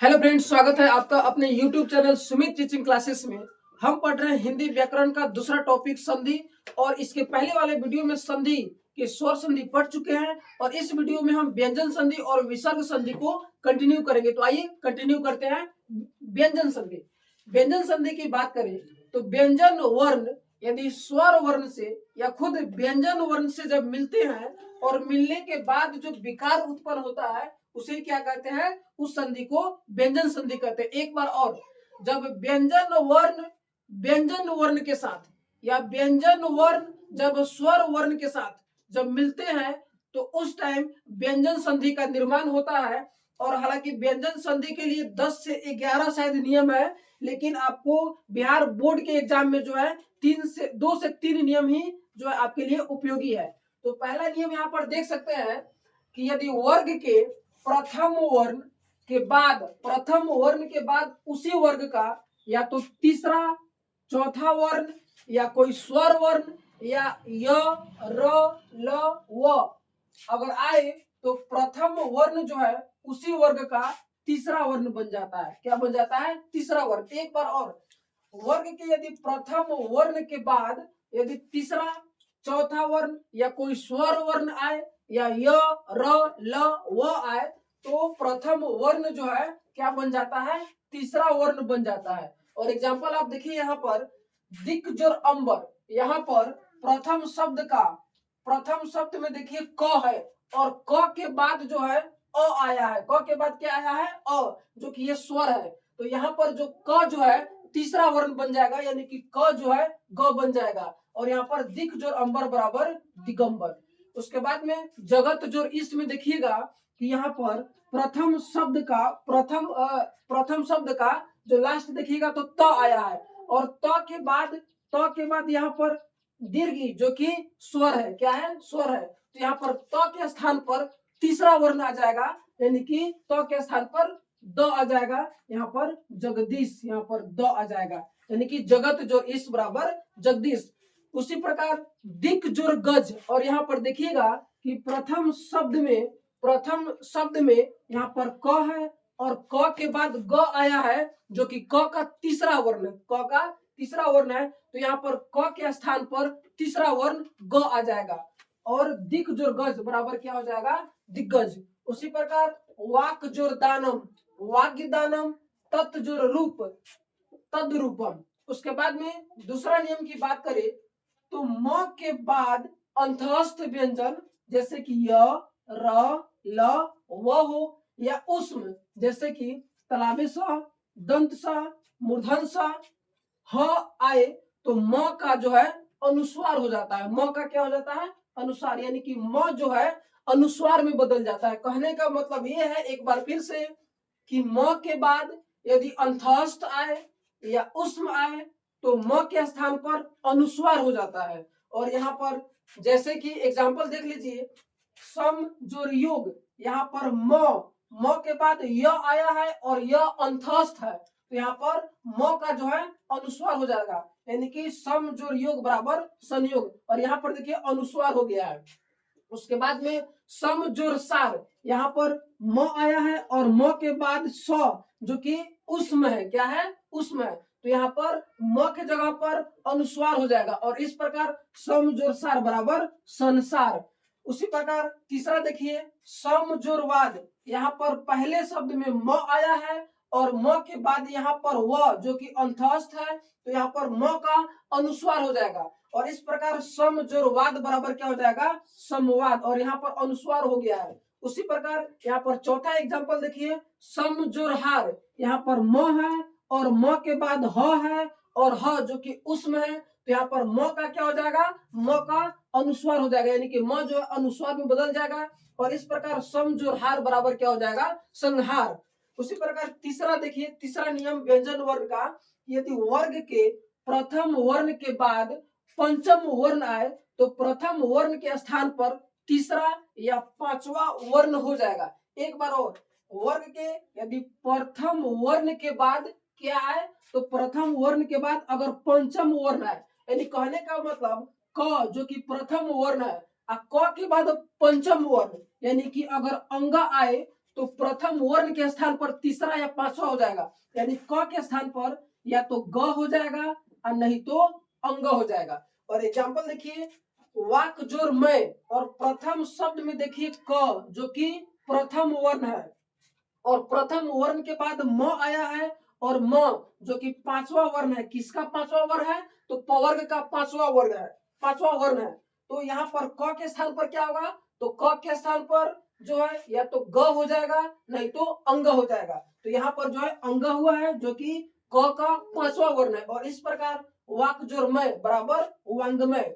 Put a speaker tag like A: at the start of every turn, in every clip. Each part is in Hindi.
A: हेलो फ्रेंड्स, स्वागत है आपका अपने YouTube channel Sumit teaching classes में। हम पढ़ रहे हैं हिंदी व्याकरण का दूसरा टॉपिक संधि। और इसके पहले वाले वीडियो में संधि के स्वर संधि पढ़ चुके हैं और इस वीडियो में हम व्यंजन संधि और विसर्ग संधि को कंटिन्यू करेंगे। तो आइए कंटिन्यू करते हैं। व्यंजन संधि। व्यंजन संधि की बात करें तो व्यंजन वर्ण यदि स्वर वर्ण से या खुद व्यंजन वर्ण से जब मिलते हैं और मिलने के बाद जो विकार उत्पन्न होता है उसे क्या कहते हैं? उस संधि को व्यंजन संधि कहते हैं। एक बार और, जब व्यंजन वर्ण के साथ या व्यंजन वर्ण जब स्वर वर्ण के साथ जब मिलते हैं तो उस टाइम व्यंजन संधि का निर्माण होता है। और हालांकि व्यंजन संधि के लिए 10 से 11 शायद नियम है, लेकिन आपको बिहार बोर्ड के एग्जाम में जो है 2 से 3 नियम ही जो है आपके लिए उपयोगी है। तो पहला नियम यहाँ पर देख सकते हैं कि यदि वर्ग के प्रथम वर्ण के बाद उसी वर्ग का या तो तीसरा चौथा वर्ण या कोई स्वर वर्ण या य र ल व अगर आए तो प्रथम वर्ण जो है उसी वर्ग का तीसरा वर्ण बन जाता है। क्या बन जाता है? तीसरा वर्ण। एक बार और, वर्ग के यदि प्रथम वर्ण के बाद यदि तीसरा चौथा वर्ण या कोई स्वर वर्ण आए या य र ल व आए तो प्रथम वर्ण जो है क्या बन जाता है? तीसरा वर्ण बन जाता है। और एग्जांपल आप देखिए यहाँ पर दिक जोर अंबर, यहाँ पर प्रथम शब्द में देखिए क है और क के बाद जो है अ आया है। क के बाद क्या आया है? अ, जो कि ये स्वर है। तो यहाँ पर जो क जो है तीसरा वर्ण बन जाएगा, यानी कि क जो है ग बन जाएगा। और यहाँ पर दिक जोर अंबर बराबर दिगंबर। उसके बाद में जगत जोर इस में देखिएगा कि यहाँ पर प्रथम शब्द का जो लास्ट देखिएगा तो त आया है और त के बाद यहाँ पर दीर्घ जो कि स्वर है। क्या है? स्वर है। तो यहाँ पर त के स्थान पर तीसरा वर्ण आ जाएगा, यानी कि त के स्थान पर द आ जाएगा। यहाँ पर जगदीश, यहाँ पर द आ जाएगा, यानी कि जगत जोर इस बराबर जगदीश। उसी प्रकार दिक जोर गज, और यहाँ पर देखिएगा कि प्रथम शब्द में यहाँ पर क है और क के बाद ग आया है, जो कि क का तीसरा वर्ण है। तो यहाँ पर क के स्थान पर तीसरा वर्ण ग आ जाएगा और दिक जोर गज बराबर क्या हो जाएगा? दिग्गज। उसी प्रकार वाक जोर दानम, वाग्य दानम, तत् जोर रूप, तद्रूपम। उसके बाद में दूसरा नियम की बात करें तो म के बाद अंतस्थ व्यंजन जैसे कि य र ल व हो या उष्म जैसे कि तलाबे सा, दंत सा, मूर्धन सा, ह आए तो म का जो है अनुस्वार हो जाता है। म का क्या हो जाता है? अनुस्वार, यानी कि म जो है अनुस्वार में बदल जाता है। कहने का मतलब ये है एक बार फिर से कि म के बाद यदि अंतस्थ आए या उष्म आए तो म के स्थान पर अनुस्वार हो जाता है। और यहाँ पर जैसे कि एग्जाम्पल देख लीजिए, सम जोर योग, यहाँ पर म के बाद य आया है और य अंतस्थ है, तो यहाँ पर म का जो है अनुस्वार हो जाएगा, यानी कि सम जोर योग बराबर संयोग। और यहाँ पर देखिए अनुस्वार हो गया है। उसके बाद में सम जोर सार, यहाँ पर म आया है और म के बाद स जो कि उष्म है। क्या है? उष्म है। तो यहाँ पर म के जगह पर अनुस्वार हो जाएगा और इस प्रकार सम जोर सार बराबर संसार। उसी प्रकार तीसरा देखिए सम जोर वाद, यहाँ पर पहले शब्द में म आया है और म के बाद यहाँ पर व जो कि अंतस्थ है, तो यहाँ पर म का अनुस्वार हो जाएगा और इस प्रकार सम जोर वाद बराबर क्या हो जाएगा? समवाद। और यहाँ पर अनुस्वार हो गया है। उसी प्रकार यहाँ पर चौथा एग्जांपल देखिए, सम जोर हार, यहाँ पर म है और म के बाद ह है और ह जो कि उष्म है, तो यहाँ पर म का क्या हो जाएगा? म का अनुस्वार हो जाएगा, यानी कि म जो अनुस्वार में बदल जाएगा और इस प्रकार सम जोर हार बराबर क्या हो जाएगा? संहार। उसी प्रकार तीसरा देखिए, तीसरा नियम व्यंजन वर्ग का, यदि वर्ग के प्रथम वर्ण के बाद पंचम वर्ण आए तो प्रथम वर्ण के स्थान पर तीसरा या पांचवा वर्ण हो जाएगा। एक बार और, वर्ग के यदि प्रथम वर्ण के बाद क्या आए तो प्रथम वर्ण के बाद अगर पंचम वर्ण आए, यानी कहने का मतलब क जो कि प्रथम वर्ण है, क के बाद पंचम वर्ण, यानी कि अगर अंगा आए तो प्रथम वर्ण के स्थान पर तीसरा या पांचवा हो जाएगा, यानी क के स्थान पर या तो ग हो जाएगा और नहीं तो अंग हो जाएगा। और एग्जाम्पल देखिए, वाक जोर मैं और प्रथम शब्द में देखिए क जो कि प्रथम वर्ण है, और प्रथम वर्ण के बाद म आया है, और म जो कि पांचवा वर्ण है। किसका पांचवा वर्ण है? तो पवर्ग का पांचवा वर्ण है, पांचवा वर्ण है। तो यहाँ पर क के स्थान पर क्या होगा? तो क के स्थान पर जो है या तो ग हो जाएगा नहीं तो अंग हो जाएगा। तो यहाँ पर जो है अंग हुआ है जो कि क का पांचवा वर्ण है। और इस प्रकार वाक जोरमय बराबर वांगमय।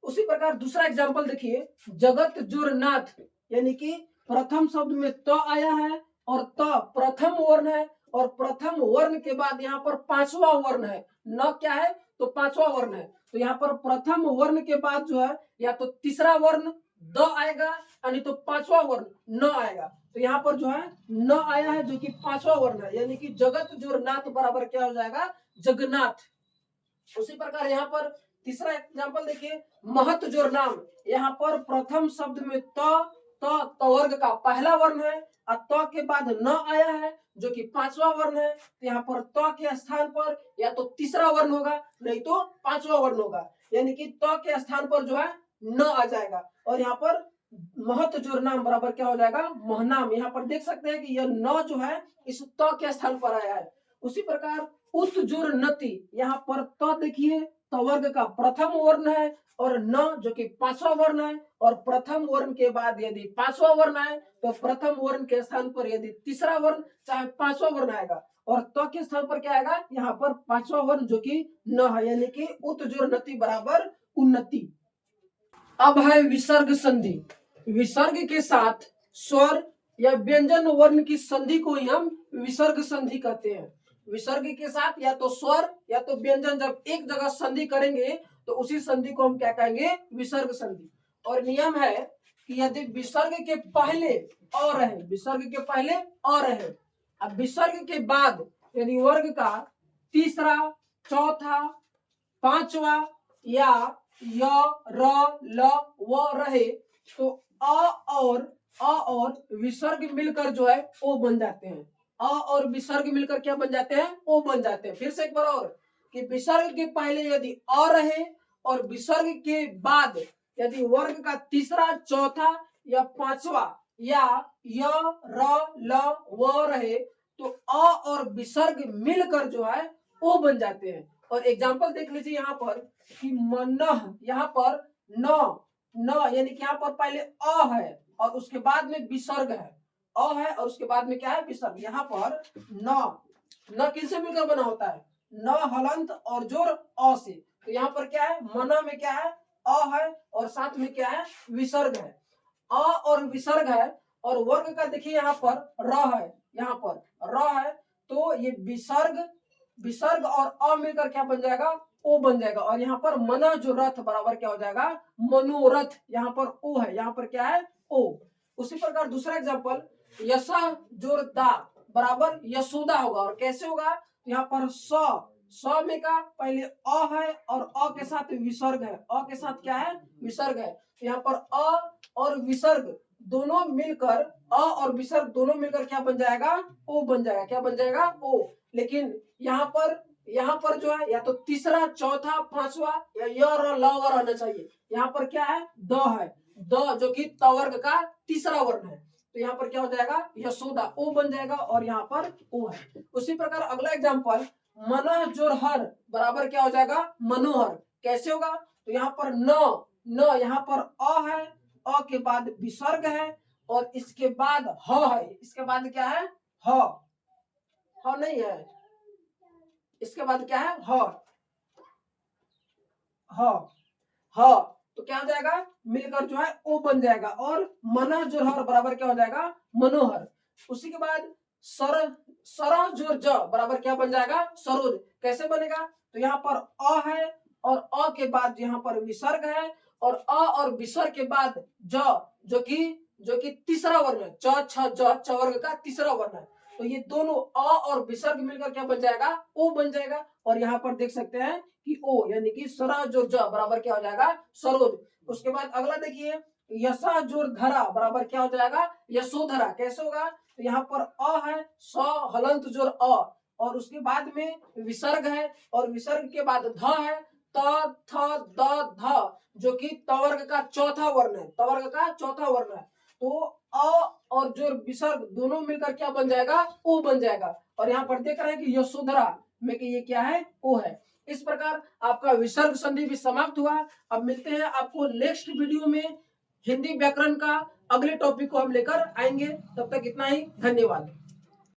A: उसी प्रकार दूसरा एग्जाम्पल देखिए, जगत जुरनाथ, यानी कि प्रथम शब्द में त आया है और त प्रथम वर्ण है, और प्रथम वर्ण के बाद यहाँ पर पांचवा वर्ण है। न क्या है? तो पांचवा वर्ण है। तो यहाँ पर प्रथम वर्ण के बाद जो है या तो तीसरा वर्ण द आएगा यानी तो पांचवा वर्ण न आएगा। तो यहाँ पर जो है न आया है जो कि पांचवा वर्ण है, यानी कि जगत जुरनाथ बराबर क्या हो जाएगा? जगन्नाथ। उसी प्रकार यहाँ पर तीसरा एग्जाम्पल देखिए, महत जोर नाम। यहाँ पर प्रथम शब्द में तवर्ग का पहला वर्ण है और त के बाद न आया है जो कि पांचवा वर्ण है। तो यहाँ पर त के स्थान पर या तो तीसरा वर्ण होगा नहीं तो पांचवा वर्ण होगा, यानी कि त के स्थान पर जो है न आ जाएगा। और यहाँ पर महत जोर नाम बराबर क्या हो जाएगा? महनाम। यहाँ पर देख सकते हैं कि यह न जो है इस त के स्थान पर आया है। उसी प्रकार उत्जुर नति, यहाँ पर त देखिए तवर्ग का प्रथम वर्ण है और न जो कि पांचवा वर्ण है, और प्रथम वर्ण के बाद यदि पांचवा वर्ण है तो प्रथम वर्ण के स्थान पर यदि तीसरा वर्ण चाहे पांचवा वर्ण आएगा, और त के स्थान पर क्या आएगा? यहाँ पर पांचवा वर्ण जो कि न है, यानी कि उत्जुर नति बराबर उन्नति। अब है विसर्ग संधि। विसर्ग के साथ स्वर या व्यंजन वर्ण की संधि को ही हम विसर्ग संधि कहते हैं। विसर्ग के साथ या तो स्वर या तो व्यंजन जब एक जगह संधि करेंगे तो उसी संधि को हम क्या कहेंगे? विसर्ग संधि। और नियम है कि यदि विसर्ग के पहले और है, विसर्ग के पहले और है, अब विसर्ग के बाद यदि वर्ग का तीसरा, चौथा, पांचवा या य, र, ल, व रहे तो अ और विसर्ग मिलकर जो है ओ बन जाते हैं। अ और विसर्ग मिलकर क्या बन जाते हैं? ओ बन जाते हैं। फिर से एक बार और, कि विसर्ग के पहले यदि अ रहे और विसर्ग के बाद यदि वर्ग का तीसरा, चौथा या पांचवा या य, र, ल, व रहे तो अ और विसर्ग मिलकर जो है ओ बन जाते हैं। और एग्जाम्पल देख लीजिए यहाँ पर कि मनह, यहाँ पर न यानी कि यहाँ पर पहले अ है और उसके बाद में विसर्ग है, अ है और उसके बाद में क्या है? विसर्ग। यहाँ पर न किससे मिलकर बना होता है? न हलंत और जोर अ से। तो यहाँ पर क्या है? मना में क्या है? अ है और साथ में क्या है? विसर्ग है। अ और विसर्ग है, और वर्ग का देखिए यहाँ पर र है, यहाँ पर र है, तो ये विसर्ग और अ मिलकर क्या बन जाएगा? ओ बन जाएगा। और यहाँ पर मना जो रथ बराबर क्या हो जाएगा? मनोरथ। यहाँ पर ओ है, यहाँ पर क्या है? ओ। उसी प्रकार दूसरा एग्जाम्पल, यशा जोर दा बराबर यशोदा होगा। और कैसे होगा? यहाँ पर स में का पहले अ है और अ के साथ विसर्ग है, अ के साथ क्या है? विसर्ग है। तो यहाँ पर अ और विसर्ग दोनों मिलकर, अ और विसर्ग दोनों मिलकर क्या बन जाएगा? ओ बन जाएगा। क्या बन जाएगा? ओ। लेकिन यहाँ पर जो है या तो तीसरा, चौथा, पांचवा या य, र, ल, व रहना चाहिए। यहाँ पर क्या है? द है, द जो कि तवर्ग का तीसरा वर्ण है। तो यहाँ पर क्या हो जाएगा? यशोदा, ओ बन जाएगा और यहाँ पर ओ है। उसी प्रकार अगला एग्जाम्पल, मनह जोर हर बराबर क्या हो जाएगा? मनोहर। कैसे होगा? तो यहाँ पर न यहाँ पर अ है, अ के बाद विसर्ग है और इसके बाद ह है, इसके बाद क्या है? ह नहीं है, इसके बाद क्या है? ह तो क्या हो जाएगा? मिलकर जो है ओ बन जाएगा। और मनह जोर हर बराबर क्या हो जाएगा? मनोहर। उसी के बाद सर जोर ज बराबर क्या बन जाएगा? सरोज। कैसे बनेगा? तो यहाँ पर अ है और अ के बाद यहाँ पर विसर्ग है, और अ और विसर्ग के बाद ज जो कि तीसरा वर्ण है, च, छ, ज, च वर्ग का तीसरा वर्ण है। तो ये दोनों अ और विसर्ग मिलकर क्या बन जाएगा? ओ बन जाएगा। और यहाँ पर देख सकते हैं कि ओ यानी कि सरा जोर ज बराबर क्या हो जाएगा? सरोज। उसके बाद अगला देखिए, यशा जोर धरा बराबर क्या हो जाएगा? यशोधरा। कैसे होगा? तो यहाँ पर अ है, स हलंत जोर अ, और उसके बाद में विसर्ग है, और विसर्ग के बाद ध है, त थ द ध, जो कि तवर्ग का चौथा वर्ण है, तवर्ग का चौथा वर्ण है। तो अ और जो विसर्ग दोनों मिलकर क्या बन जाएगा, ओ बन जाएगा। और यहाँ पर देख रहे हैं कि यशोधरा में कि ये क्या है, ओ है। इस प्रकार आपका विसर्ग संधि भी समाप्त हुआ। अब मिलते हैं आपको नेक्स्ट वीडियो में, हिंदी व्याकरण का अगले टॉपिक को हम लेकर आएंगे। तब तक इतना ही, धन्यवाद।